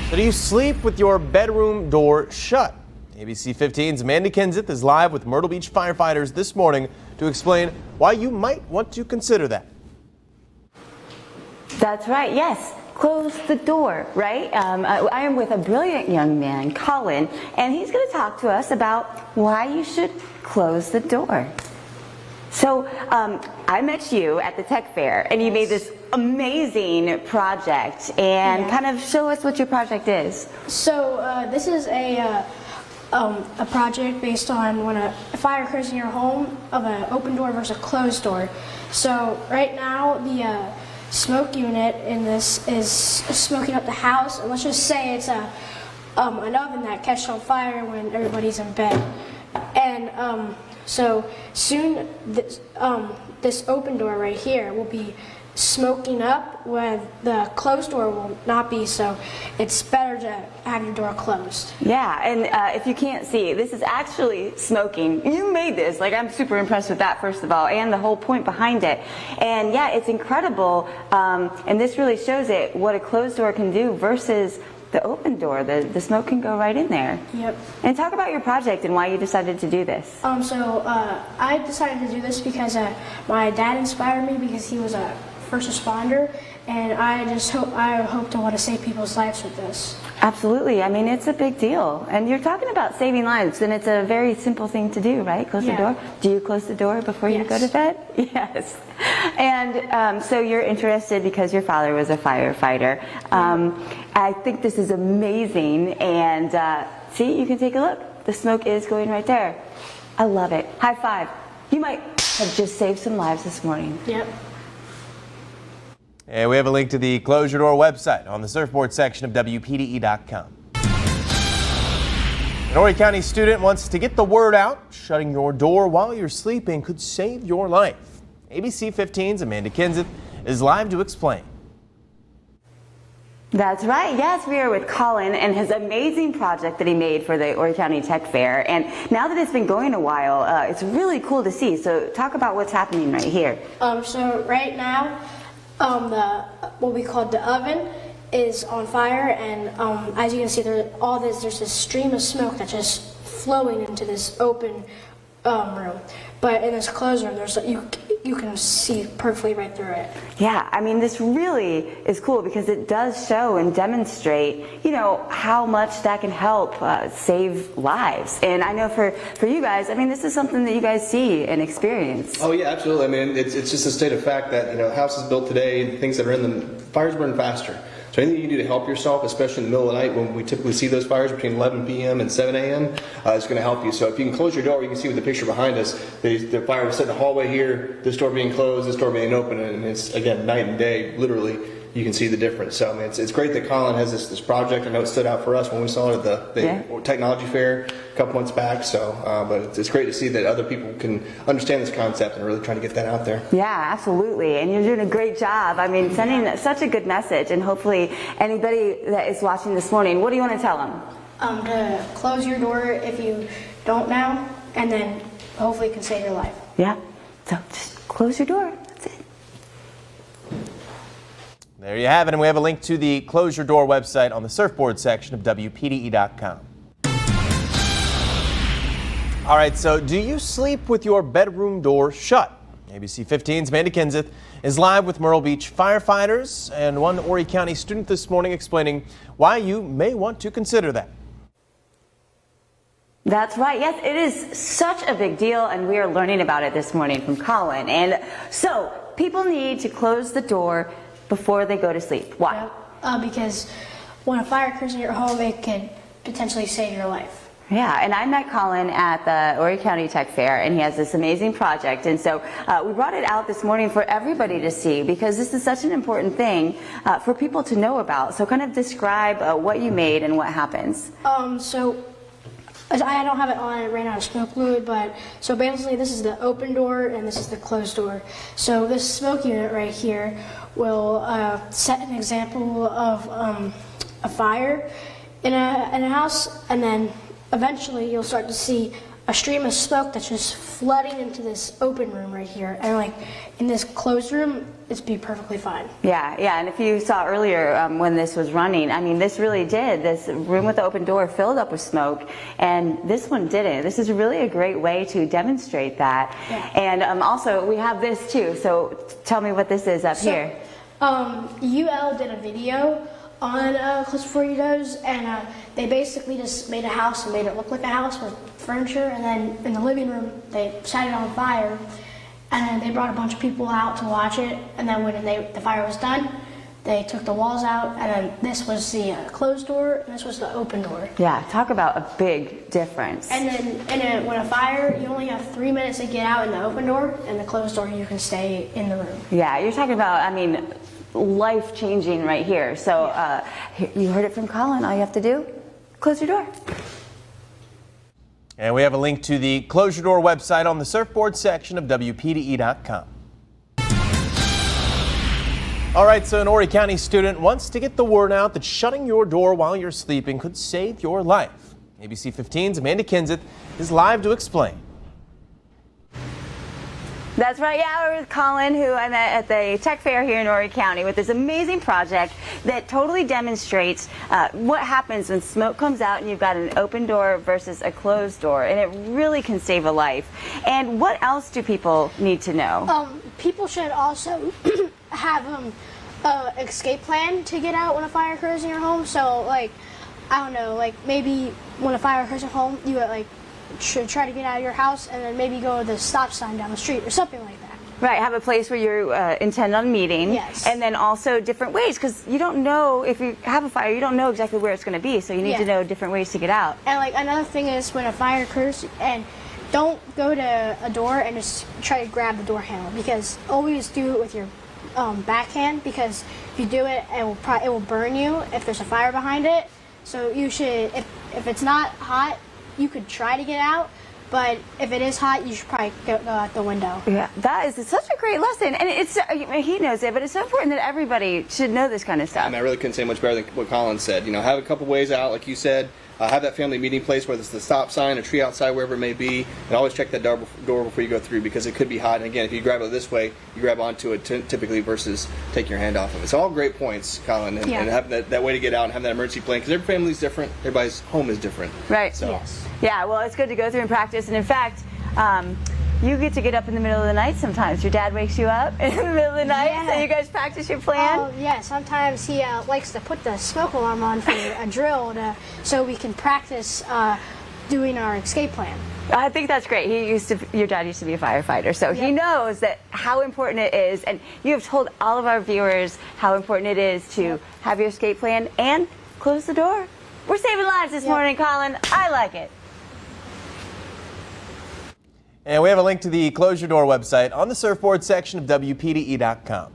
So do you sleep with your bedroom door shut? ABC 15's Amanda Kenseth is live with Myrtle Beach firefighters this morning to explain why you might want to consider that. That's right, yes. Close the door, right? I am with a brilliant young man, Colin, and he's going to talk to us about why you should close the door. So I met you at the tech fair, and you made this amazing project, and kind of show us what your project is. So this is a project based on when a fire occurs in your home of an open door versus a closed door. So right now the smoke unit in this is smoking up the house, and let's just say it's an oven that catches on fire when everybody's in bed. And so soon this open door right here will be smoking up where the closed door will not be, so it's better to have your door closed. Yeah, and if you can't see, this is actually smoking. You made this. Like, I'm super impressed with that, first of all, and the whole point behind it. And yeah, it's incredible, and this really shows it, what a closed door can do versus the open door. The smoke can go right in there. Yep. And talk about your project and why you decided to do this. I decided to do this because my dad inspired me, because he was a first responder, and I hope to want to save people's lives with this. Absolutely. I mean, it's a big deal. And you're talking about saving lives, and it's a very simple thing to do, right? Close the door. Do you close the door before you go to bed? Yes. And so you're interested because your father was a firefighter. I think this is amazing. And see, you can take a look. The smoke is going right there. I love it. High five. You might have just saved some lives this morning. Yep. And we have a link to the Close Your Door website on the surfboard section of WPDE.com. An Horry County student wants to get the word out. Shutting your door while you're sleeping could save your life. ABC 15's Amanda Kenseth is live to explain. That's right. Yes, we are with Colin and his amazing project that he made for the Horry County Tech Fair. And now that it's been going a while, it's really cool to see. So talk about what's happening right here. So right now, what we call the oven is on fire, and as you can see, there's this stream of smoke that's just flowing into this open room. But in this closed room, you can see perfectly right through it. Yeah, I mean, this really is cool because it does show and demonstrate, you know, how much that can help save lives. And I know for you guys, I mean, this is something that you guys see and experience. Oh yeah, absolutely. I mean, it's just a state of fact that, you know, houses built today, things that are in them, fires burn faster. So anything you can do to help yourself, especially in the middle of the night when we typically see those fires between 11 p.m. and 7 a.m., is going to help you. So if you can close your door, you can see with the picture behind us, the fire was set in the hallway here, this door being closed, this door being open, and it's, again, night and day, literally. You can see the difference. So I mean, it's great that Colin has this project. I know it stood out for us when we saw it at the technology fair a couple months back. So, but it's great to see that other people can understand this concept and really trying to get that out there. Yeah, absolutely. And you're doing a great job. I mean, sending such a good message. And hopefully anybody that is watching this morning, what do you want to tell them? To close your door if you don't now, and then hopefully it can save your life. Yeah. So just close your door. That's it. There you have it, and we have a link to the Close Your Door website on the surfboard section of WPDE.com. All right, so do you sleep with your bedroom door shut? ABC 15's Amanda Kenseth is live with Myrtle Beach firefighters and one Horry County student this morning explaining why you may want to consider that. That's right. Yes, it is such a big deal, and we are learning about it this morning from Colin. And so people need to close the door before they go to sleep. Why? Because when a fire occurs in your home, it can potentially save your life. Yeah, and I met Colin at the Horry County Tech Fair, and he has this amazing project. And so we brought it out this morning for everybody to see because this is such an important thing for people to know about. So kind of describe what you made and what happens. So I don't have it on right now, smoke fluid, but so basically this is the open door and this is the closed door. So this smoke unit right here will set an example of a fire in a house, and then eventually you'll start to see a stream of smoke that's just flooding into this open room right here. And like in this closed room, it'd be perfectly fine. Yeah, and if you saw earlier when this was running, I mean, this really did. This room with the open door filled up with smoke, and this one didn't. This is really a great way to demonstrate that. Yeah. And also, we have this too. So tell me what this is up here. UL did a video on Close Before You Goes, and they basically just made a house and made it look like a house with furniture, and then in the living room they set it on fire, and then they brought a bunch of people out to watch it, and then when the fire was done, they took the walls out, and then this was the closed door, and this was the open door. Yeah, talk about a big difference. And then when a fire, you only have 3 minutes to get out in the open door, and the closed door you can stay in the room. Yeah, you're talking about, I mean, life-changing right here. So you heard it from Colin. All you have to do, close your door. And we have a link to the Close Your Door website on the surfboard section of WPDE.com. All right, so an Horry County student wants to get the word out that shutting your door while you're sleeping could save your life. ABC 15's Amanda Kenseth is live to explain. That's right, yeah, we're with Colin, who I met at the tech fair here in Horry County with this amazing project that totally demonstrates what happens when smoke comes out and you've got an open door versus a closed door, and it really can save a life. And what else do people need to know? People should also have an escape plan to get out when a fire occurs in your home. So, like, I don't know, like maybe when a fire occurs at home, you should try to get out of your house and then maybe go to the stop sign down the street or something like that. Right, have a place where you intend on meeting. Yes. And then also different ways, because you don't know, if you have a fire, you don't know exactly where it's going to be, so you need to know different ways to get out. And like another thing is when a fire occurs, and don't go to a door and just try to grab the door handle, because always do it with your backhand, because if you do it, it will burn you if there's a fire behind it. So you should, if it's not hot, you could try to get out, but if it is hot, you should probably go out the window. Yeah, that is such a great lesson, and he knows it, but it's so important that everybody should know this kind of stuff. And I really couldn't say much better than what Colin said. You know, have a couple ways out, like you said. Have that family meeting place, whether it's the stop sign, a tree outside, wherever it may be, and always check that door before you go through, because it could be hot. And again, if you grab it this way, you grab onto it typically versus taking your hand off of it. So all great points, Colin, and having that way to get out and having that emergency plan, because every family's different, everybody's home is different. Right. So. Yes. Yeah, well, it's good to go through and practice, and in fact, you get up in the middle of the night sometimes. Your dad wakes you up in the middle of the night, so you guys practice your plan? Oh, yeah, sometimes he likes to put the smoke alarm on for a drill so we can practice doing our escape plan. I think that's great. Your dad used to be a firefighter, so he knows that how important it is, and you have told all of our viewers how important it is to have your escape plan and close the door. We're saving lives this morning, Colin. I like it. And we have a link to the Close Your Door website on the surfboard section of WPDE.com.